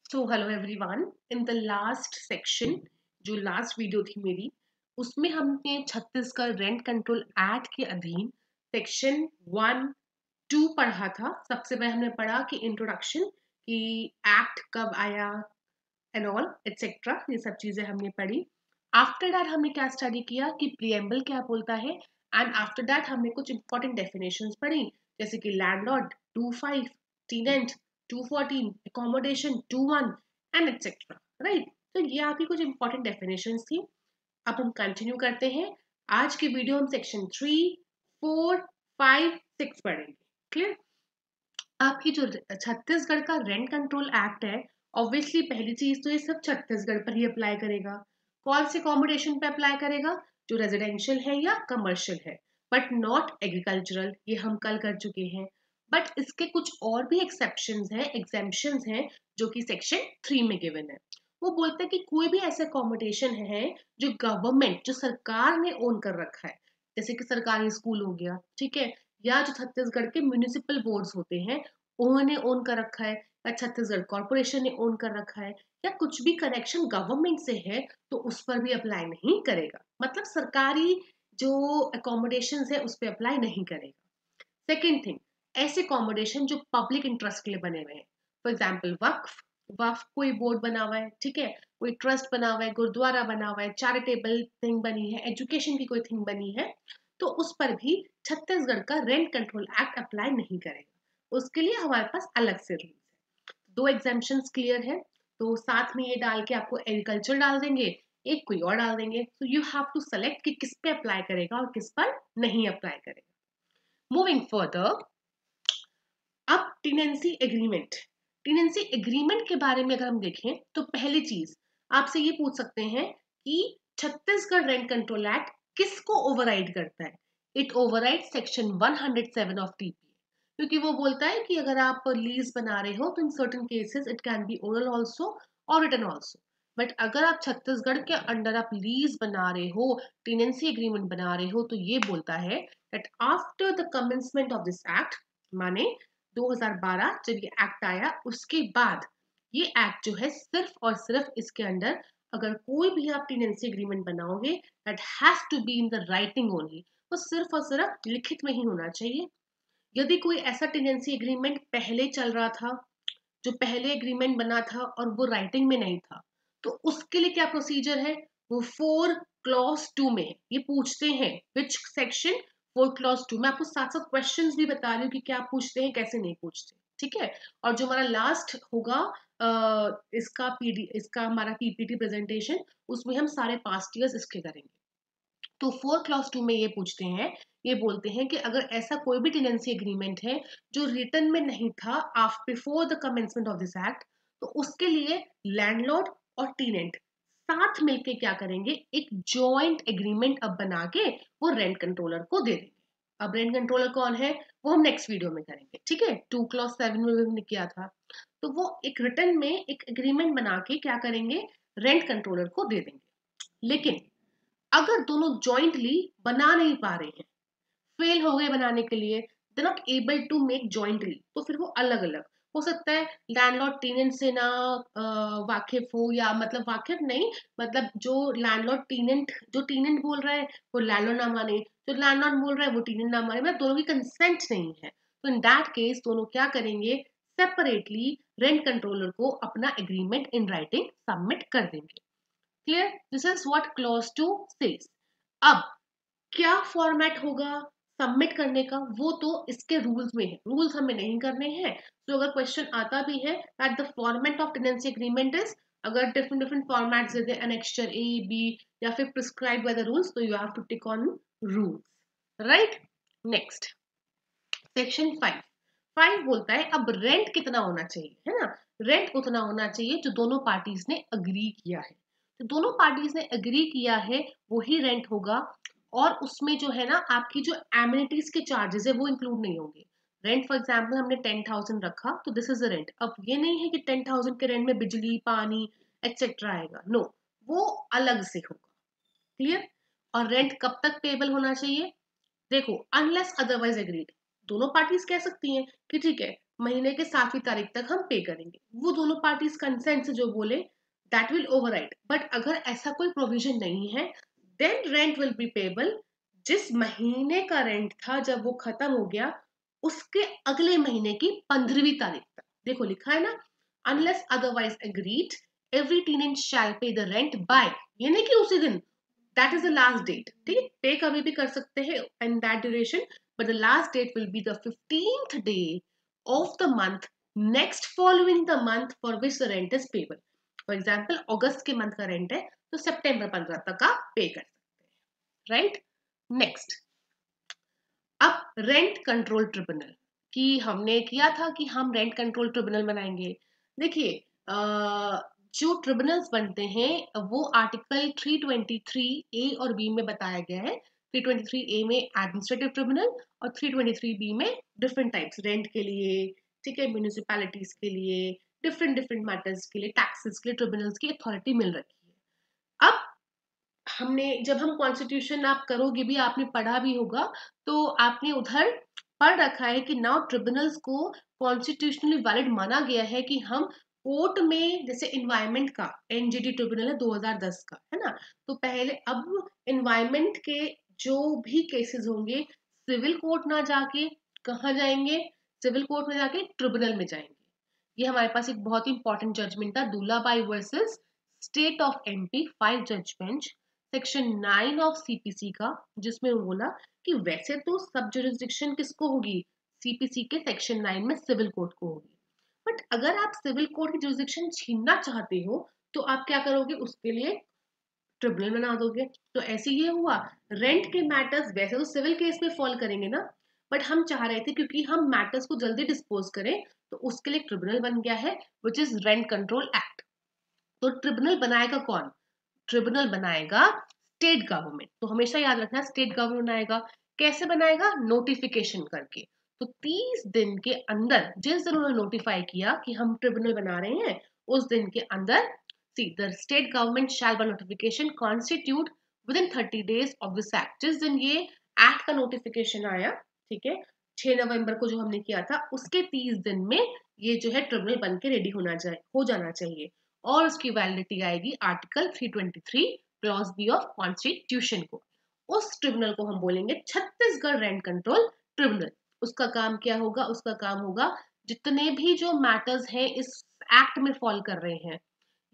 So hello everyone. In the last section, जो last video थी मेरी, उसमें हमने छत्तीसगढ़ रेंट कंट्रोल एक्ट के अधीन सेक्शन 1, 2 पढ़ा था। सबसे पहले हमने पढ़ा कि इंट्रोडक्शन, कि एक्ट कब आया एंड ऑल एटसेट्रा, ये सब चीजें हमने पढ़ी। आफ्टर दैट हमने क्या स्टडी किया कि प्रिएम्बल क्या बोलता है, एंड आफ्टर दैट हमने कुछ इंपॉर्टेंट डेफिनेशंस पढ़ी, जैसे कि landlord 2.5, टीनेंट 2.14, accommodation 2.1 and etcetera. Right, तो ये आपकी कुछ इंपॉर्टेंट डेफिनेशंस थी। अब हम कंटिन्यू करते हैं। आज की वीडियो हम सेक्शन 3, 4, 5, 6 पढ़ेंगे। क्लियर? आपकी जो छत्तीसगढ़ का रेंट कंट्रोल एक्ट है, ऑब्वियसली पहली चीज तो ये सब छत्तीसगढ़ पर ही अप्लाई करेगा। कौन से अकोमोडेशन पे अप्लाई करेगा? जो रेजिडेंशियल है या कमर्शियल है, बट नॉट एग्रीकल्चरल। ये हम कल कर चुके हैं। बट इसके कुछ और भी एक्सेप्शंस हैं, एग्जेम्पशंस हैं, जो कि सेक्शन 3 में गिवन है। वो बोलते हैं कि कोई भी ऐसे अकोमोडेशन है जो गवर्नमेंट, जो सरकार ने ओन कर रखा है, जैसे कि सरकारी स्कूल हो गया, ठीक है, या जो छत्तीसगढ़ के म्यूनिसिपल बोर्ड्स होते हैं उन्होंने ओन कर रखा है, या छत्तीसगढ़ कॉर्पोरेशन ने ओन कर रखा है, या कुछ भी कनेक्शन गवर्नमेंट से है, तो उस पर भी अप्लाई नहीं करेगा। मतलब सरकारी जो अकोमोडेशन है उस पर अप्लाई नहीं करेगा। सेकेंड थिंग, ऐसे अकोमोडेशन जो पब्लिक इंटरेस्ट के लिए बने हुए हैं, फॉर एग्जाम्पल वक्फ। वक्फ कोई बोर्ड बना हुआ है, ठीक है, कोई ट्रस्ट बना हुआ है, गुरुद्वारा बना हुआ है, चैरिटेबल थिंग बनी है, एजुकेशन की कोई थिंग बनी है, तो उस पर भी छत्तीसगढ़ का रेंट कंट्रोल एक्ट अप्लाई नहीं करेगा। उसके लिए हमारे पास अलग से रूल्स है। दो एग्जाम्पशंस क्लियर है, तो साथ में ये डाल के आपको एग्रीकल्चर डाल देंगे, एक कोई और डाल देंगे। So you have to select कि किस पे अप्लाई करेगा और किस पर नहीं अप्लाई करेगा। मूविंग फर्दर, अब टेनेंसी एग्रीमेंट। टेनेंसी एग्रीमेंट के बारे में अगर हम देखें तो पहली चीज आपसे ये पूछ सकते हैं कि छत्तीसगढ़ रेंट कंट्रोल एक्ट किसको ओवरराइड करता है? It override section 107 of TPA, क्योंकि वो बोलता है कि अगर आप लीज बना रहे हो तो in certain cases it can be oral also और रिटन ऑल्सो। बट अगर आप छत्तीसगढ़ के अंडर आप लीज बना रहे हो, टेनेंसी एग्रीमेंट बना रहे हो, तो ये बोलता है that after the commencement of this act, माने 2012 जब ये एक्ट आया उसके बाद, ये एक्ट जो है सिर्फ और सिर्फ इसके अंडर अगर कोई भी आप टेनेंसी एग्रीमेंट बनाओगे, that has to be in the writing only, वो सिर्फ और सिर्फ लिखित में ही होना चाहिए। यदि कोई ऐसा टेनेंसी एग्रीमेंट पहले चल रहा था, जो पहले एग्रीमेंट बना था और वो राइटिंग में नहीं था, तो उसके लिए क्या प्रोसीजर है? वो 4 क्लॉज 2 में ये पूछते हैं, विच सेक्शन? 4 क्लॉज 2 में आपको साथ साथ क्वेश्चंस भी बता रही हूँ कि क्या पूछते हैं, कैसे नहीं पूछते। ठीक है, और जो हमारा लास्ट होगा इसका हमारा पीपीटी प्रेजेंटेशन, उसमें हम सारे पास्ट ईयर्स इसके करेंगे। तो 4 क्लॉज 2 में ये पूछते हैं, ये बोलते हैं कि अगर ऐसा कोई भी टेनेंसी एग्रीमेंट है जो रिटर्न में नहीं था after before the commencement of this act, तो उसके लिए लैंडलॉर्ड और टेनेंट साथ मिलके क्या करेंगे, एक जॉइंट एग्रीमेंट अब बना के वो रेंट कंट्रोलर को दे देंगे। अब रेंट कंट्रोलर कौन है वो हम नेक्स्ट वीडियो में करेंगे, ठीक है। 2 क्लॉज 7 में भी हमने किया था। तो वो एक रिटर्न में एक एग्रीमेंट बना के क्या करेंगे, रेंट कंट्रोलर को दे देंगे। लेकिन अगर दोनों जॉइंटली बना नहीं पा रहे हैं, फेल हो गए बनाने के लिए, they not able to make jointly, तो फिर वो अलग अलग हो सकता है। लैंडलॉर्ड टेनेंट से ना वाकिफ हो, या मतलब वाकिफ नहीं, मतलब जो लैंडलॉर्ड टेनेंट, जो टेनेंट बोल रहा है वो लैंडलॉर्ड ना माने, जो लैंडलॉर्ड बोल रहा है वो टेनेंट ना माने, मतलब दोनों की कंसेंट नहीं है, तो इन दैट केस दोनों क्या करेंगे, सेपरेटली रेंट कंट्रोलर को अपना एग्रीमेंट इन राइटिंग सबमिट कर देंगे। Clear? This is what clause 2 says. अब क्या फॉर्मेट होगा सबमिट करने का, वो तो इसके रूल्स में है, रूल्स हमें नहीं करने हैं। तो अगर क्वेश्चन आता भी है that the format of tenancy agreement is, अगर डिफरेंट डिफरेंट फॉर्मेट्स दे दे, एनेक्स्चर ए बी, या फिर प्रिस्क्राइब बाय द रूल्स, तो you have to tick on rules. Right, next section 5 बोलता है अब रेंट कितना होना चाहिए, है ना। रेंट उतना होना चाहिए जो दोनों पार्टीज ने अग्री किया है। तो दोनों पार्टीज ने अग्री किया है वही रेंट होगा, और उसमें जो है ना आपकी जो एमिनिटीज के चार्जेस है वो इंक्लूड नहीं होंगे। रेंट फॉर एग्जाम्पल हमने 10,000 रखा, तो दिस इज द रेंट। अब ये नहीं है कि 10,000 के रेंट में बिजली पानी एक्सेट्रा आएगा, नो, वो अलग से होगा। क्लियर? और रेंट कब तक पेबल होना चाहिए? देखो, अनलेस अदरवाइज एग्रीड, दोनों पार्टीज कह सकती हैं कि ठीक है महीने के 7वीं तारीख तक हम पे करेंगे। वो दोनों पार्टीज कंसेंट से जो बोले दैट विल ओवरराइड। बट अगर ऐसा कोई प्रोविजन नहीं है then rent will be payable जिस महीने का रेंट था जब वो खत्म हो गया उसके अगले महीने की 15वीं तारीख तक। देखो लिखा है ना, unless otherwise agreed every tenant shall pay the rent by, ये नहीं कि उसी दिन, that is the last date. ठीक है, पे कभी भी कर सकते हैं in that duration, but the last date will be the 15th day of the month next following the month for which the rent is payable. For example अगस्त के month का रेंट है तो सितंबर 15 तक आप पे कर सकते हैं, राइट। नेक्स्ट, अब रेंट कंट्रोल ट्रिब्यूनल की हमने किया था कि हम रेंट कंट्रोल ट्रिब्यूनल बनाएंगे। देखिए जो ट्रिब्यूनल्स बनते हैं वो आर्टिकल 323 ए और बी में बताया गया है। 323 ए में एडमिनिस्ट्रेटिव ट्रिब्यूनल और 323 बी में डिफरेंट टाइप्स, रेंट के लिए, ठीक है, म्यूनिसिपैलिटीज के लिए, डिफरेंट डिफरेंट मैटर्स के लिए, टैक्सेस के लिए ट्रिब्यूनल्स की अथॉरिटी मिल रखी है। अब हमने जब हम कॉन्स्टिट्यूशन आप करोगे भी, आपने पढ़ा भी होगा, तो आपने उधर पढ़ रखा है कि नाउ ट्रिब्यूनल्स को कॉन्स्टिट्यूशनली वैलिड माना गया है कि हम कोर्ट में, जैसे इन्वायरमेंट का एनजीटी ट्रिब्यूनल है 2010 का, है ना, तो पहले अब इन्वायरमेंट के जो भी केसेस होंगे सिविल कोर्ट ना जाके कहाँ जाएंगे, सिविल कोर्ट में जाके ट्रिब्यूनल में जाएंगे। ये हमारे पास एक बहुत ही इंपॉर्टेंट जजमेंट था, दुलाबाई वर्सेस स्टेट ऑफ एमपी 5 जज बेंच, सेक्शन 9 ऑफ सीपीसी का, जिसमें वो बोला कि वैसे तो सब जुरिस्डिक्शन किसको होगी, सीपीसी के सेक्शन 9 में सिविल कोर्ट को होगी, बट अगर आप सिविल कोर्ट की जुरिस्डिक्शन छीनना चाहते हो तो आप क्या करोगे, उसके लिए ट्रिब्यूनल बना दोगे। तो ऐसे ये हुआ, रेंट के मैटर्स वैसे तो सिविल केस में फॉल करेंगे ना, बट हम चाह रहे थे क्योंकि हम मैटर्स को जल्दी डिस्पोज करें तो उसके लिए ट्रिब्यूनल बन गया है which is rent control act. तो ट्रिब्यूनल बनाएगा कौन, ट्रिब्यूनल बनाएगा स्टेट गवर्नमेंट। तो हमेशा याद रखना स्टेट गवर्नमेंट बनाएगा। कैसे बनाएगा, नोटिफिकेशन करके। तो 30 दिन के अंदर, जिस दिन उन्होंने नोटिफाई किया कि हम ट्रिब्यूनल बना रहे हैं, उस दिन के अंदर see the state government shell by notification constitute with in 30 days of this act. जिस दिन ये एक्ट का नोटिफिकेशन आया, ठीक है, 6 नवंबर को जो हमने किया था, उसके 30 दिन में ये जो है ट्रिब्यूनल बन के रेडी हो जाना चाहिए, और उसकी वैलिडिटी आएगी article 323 clause B of constitution को। उस ट्रिब्यूनल को हम बोलेंगे छत्तीसगढ़ रेंट कंट्रोल ट्रिब्यूनल। उसका काम क्या होगा, उसका काम होगा जितने भी जो मैटर्स हैं इस एक्ट में फॉल कर रहे हैं,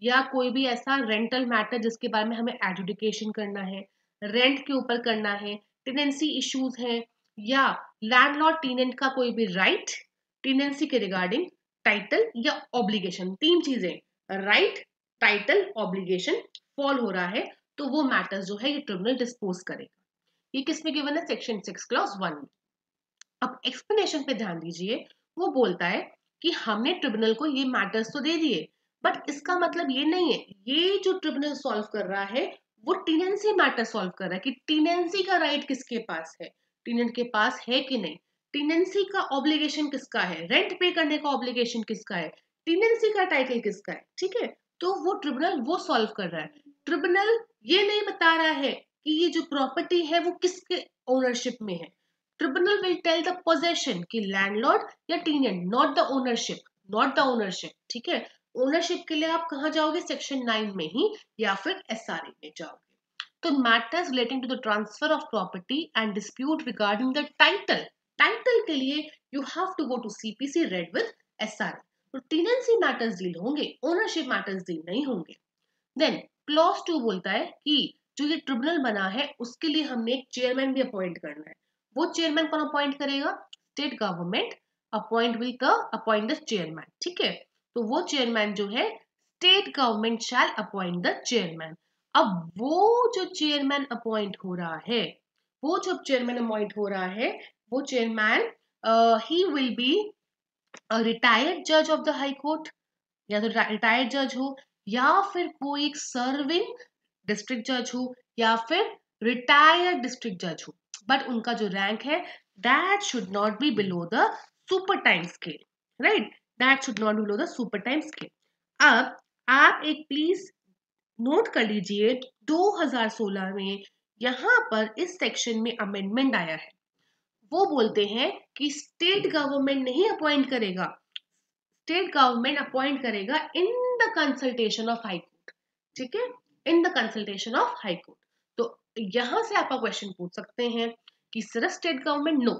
या कोई भी ऐसा रेंटल मैटर जिसके बारे में हमें एडजुडिकेशन करना है, रेंट के ऊपर करना है, टेनेंसी इश्यूज है, या लैंडलॉर्ड टेनेंट का कोई भी राइट, टेनेंसी के रिगार्डिंग, टाइटल या ऑब्लिगेशन, 3 चीजें, राइट, टाइटल, ऑब्लिगेशन फॉल हो रहा है, तो वो मैटर्स जो है ये ट्रिब्यूनल डिस्पोज करेगा। ये किसमें गिवन है, सेक्शन 6 क्लॉज 1 में। अब एक्सप्लेनेशन पे ध्यान दीजिए, वो बोलता है कि हमने ट्रिब्यूनल को ये मैटर्स तो दे दिए, बट इसका मतलब ये नहीं है ये जो ट्रिब्यूनल सॉल्व कर रहा है वो टेनेंसी मैटर सॉल्व कर रहा है कि टेनेंसी का राइट किसके पास है, टेनेंट के पास है कि नहीं, टेनेंसी का ऑब्लिगेशन किसका है, रेंट पे करने का ऑब्लिगेशन किसका है, टेनेंसी का टाइटल किसका है, ठीक है। तो वो ट्रिब्यूनल वो सॉल्व कर रहा है। ट्रिब्यूनल ये नहीं बता रहा है कि ये जो प्रॉपर्टी है वो किसके ओनरशिप में है। Tribunal will tell the possession कि लैंडलॉर्ड या tenant, not the ownership, not the ownership, ठीक है। ओनरशिप के लिए आप कहाँ जाओगे, सेक्शन 9 में ही, या फिर एसआरए में जाओगे। तो matters relating to the transfer of property and dispute regarding the title, title के लिए you have to go to CPC read with SRA. तो टेनेंसी मैटर्स डील होंगे, ओनरशिप मैटर्स डील नहीं होंगे। देन क्लॉज 2 बोलता है कि जो ये ट्रिब्यूनल बना है उसके लिए हमने एक चेयरमैन भी अपॉइंट करना है। वो चेयरमैन कौन अपॉइंट करेगा, state government appoint the chairman, ठीक है। तो वो चेयरमैन जो है state government shall appoint the chairman. अब वो जो चेयरमैन अपॉइंट हो रहा है, वो जो चेयरमैन अपॉइंट हो रहा है, वो chairman he will be retired जज ऑफ द हाई कोर्ट, या तो रिटायर्ड जज हो, या फिर कोई सर्विंग डिस्ट्रिक्ट जज हो, या फिर रिटायर्ड डिस्ट्रिक्ट जज हो, बट उनका जो रैंक है that should not be below the super time scale, right, that should not be below the super time scale. अब आप एक प्लीज नोट कर लीजिए, 2016 में यहाँ पर इस सेक्शन में अमेंडमेंट आया है। वो बोलते हैं कि स्टेट गवर्नमेंट नहीं अपॉइंट करेगा, स्टेट गवर्नमेंट अपॉइंट करेगा इन the consultation of high court, ठीक है, इन the consultation of high court. तो यहां से आपका क्वेश्चन पूछ सकते हैं कि सिर्फ state government, no,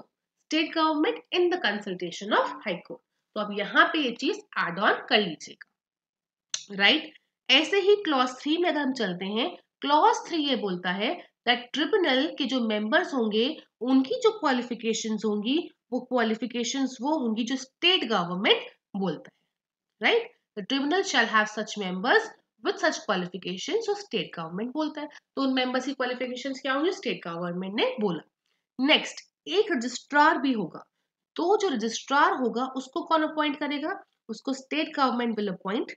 state government in the consultation of high court. तो अब यहाँ पे ये चीज एड ऑन कर लीजिएगा, राइट। ऐसे ही क्लॉज 3 में अगर हम चलते हैं, क्लॉज 3 ये बोलता है दैट ट्रिब्यूनल के जो मेंबर्स होंगे उनकी जो क्वालिफिकेशंस होंगी वो क्वालिफिकेशंस वो होंगी जो स्टेट गवर्नमेंट बोलता है, right. The tribunal shall have such members with such qualifications, जो स्टेट गवर्नमेंट बोलता है। तो उन मेंबर्स की क्वालिफिकेशंस क्या होंगी, स्टेट गवर्नमेंट ने बोला। नेक्स्ट, एक रजिस्ट्रार भी होगा, तो जो रजिस्ट्रार होगा उसको कौन अपॉइंट करेगा, उसको स्टेट गवर्नमेंट विल अपॉइंट,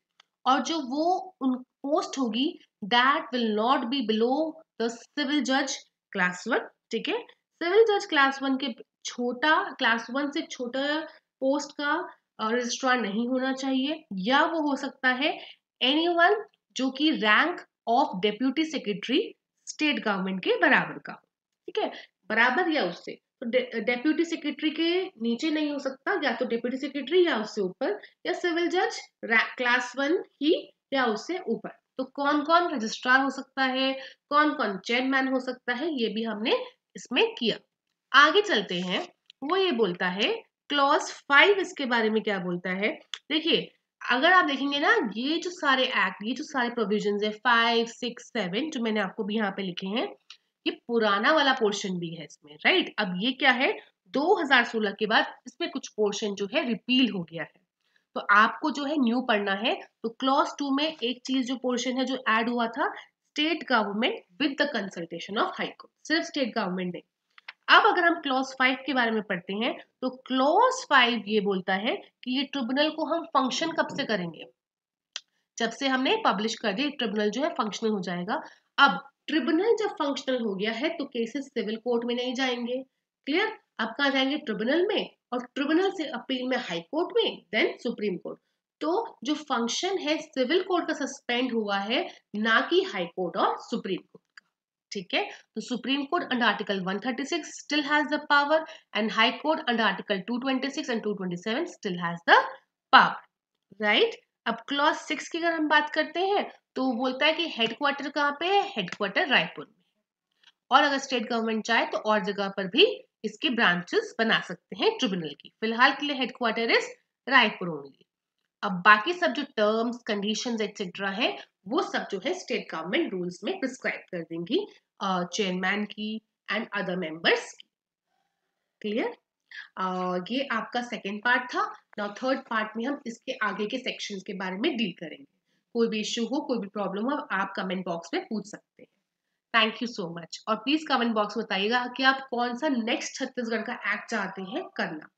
और जो वो उन पोस्ट होगी that will not be below the civil जज क्लास 1, ठीक है। सिविल जज क्लास 1 के छोटा, क्लास 1 से छोटा पोस्ट का रजिस्ट्रार नहीं होना चाहिए, या वो हो सकता है एनीवन जो कि rank of deputy secretary state government के बराबर का, ठीक है, बराबर या उससे। तो डेप्यूटी सेक्रेटरी के नीचे नहीं हो सकता, या तो डेप्यूटी सेक्रेटरी या उससे ऊपर, या सिविल जज क्लास 1 ही या उससे ऊपर। तो कौन कौन रजिस्ट्रार हो सकता है, कौन कौन चेयरमैन हो सकता है, ये भी हमने इसमें किया। आगे चलते हैं, वो ये बोलता है क्लॉज 5 इसके बारे में क्या बोलता है। देखिए, अगर आप देखेंगे ना, ये जो सारे एक्ट, ये जो सारे प्रोविजंस है 5, 6, 7 जो मैंने आपको भी यहाँ पे लिखे हैं, ये पुराना वाला पोर्शन भी है इसमें, राइट। अब ये क्या है, 2016 के बाद इसमें कुछ पोर्शन जो है रिपील हो गया है, तो आपको जो है न्यू पढ़ना है। तो क्लॉज 2 में एक चीज जो पोर्शन है जो ऐड हुआ था, state government with the consultation of high court, सिर्फ स्टेट गवर्नमेंट ने। अब अगर हम क्लॉज 5 के बारे में पढ़ते हैं, तो क्लॉज 5 ये बोलता है कि ये ट्रिब्यूनल को हम फंक्शन कब से करेंगे, जब से हमने पब्लिश कर दिया ट्रिब्यूनल जो है फंक्शनल हो जाएगा। अब ट्रिब्यूनल जब फंक्शनल हो गया है तो केसेस सिविल कोर्ट में नहीं जाएंगे, क्लियर। अब कहाँ जाएंगे, ट्रिब्यूनल में, और ट्रिब्यूनल से अपील में हाई कोर्ट में, देन सुप्रीम कोर्ट। तो जो फंक्शन है सिविल कोर्ट का सस्पेंड हुआ है, ना कि हाई कोर्ट और सुप्रीम कोर्ट, ठीक है। तो supreme court under article 136 still has the power, and high court under article 226 and 227 still has the power, right. अब क्लॉज 6 की अगर हम बात करते हैं, तो वो बोलता है कि हेडक्वार्टर कहाँ पे है, हेडक्वार्टर रायपुर में, और अगर स्टेट गवर्नमेंट चाहे तो और जगह पर भी इसके ब्रांचेस बना सकते हैं ट्रिब्यूनल की। फिलहाल के लिए हेडक्वार्टर इज रायपुर ओनली। अब बाकी सब जो टर्म्स, कंडीशंस एक्सेट्रा है, वो सब जो है स्टेट गवर्नमेंट रूल्स में प्रिस्क्राइब कर देंगी चेयरमैन की एंड अदर मेंबर्स की, क्लियर। ये आपका सेकेंड पार्ट था। नाउ थर्ड पार्ट में हम इसके आगे के सेक्शंस के बारे में डील करेंगे। कोई भी इश्यू हो, कोई भी प्रॉब्लम हो, आप कमेंट बॉक्स में पूछ सकते हैं। थैंक यू सो मच, और प्लीज कमेंट बॉक्स में बताइएगा कि आप कौन सा नेक्स्ट छत्तीसगढ़ का एक्ट चाहते हैं करना।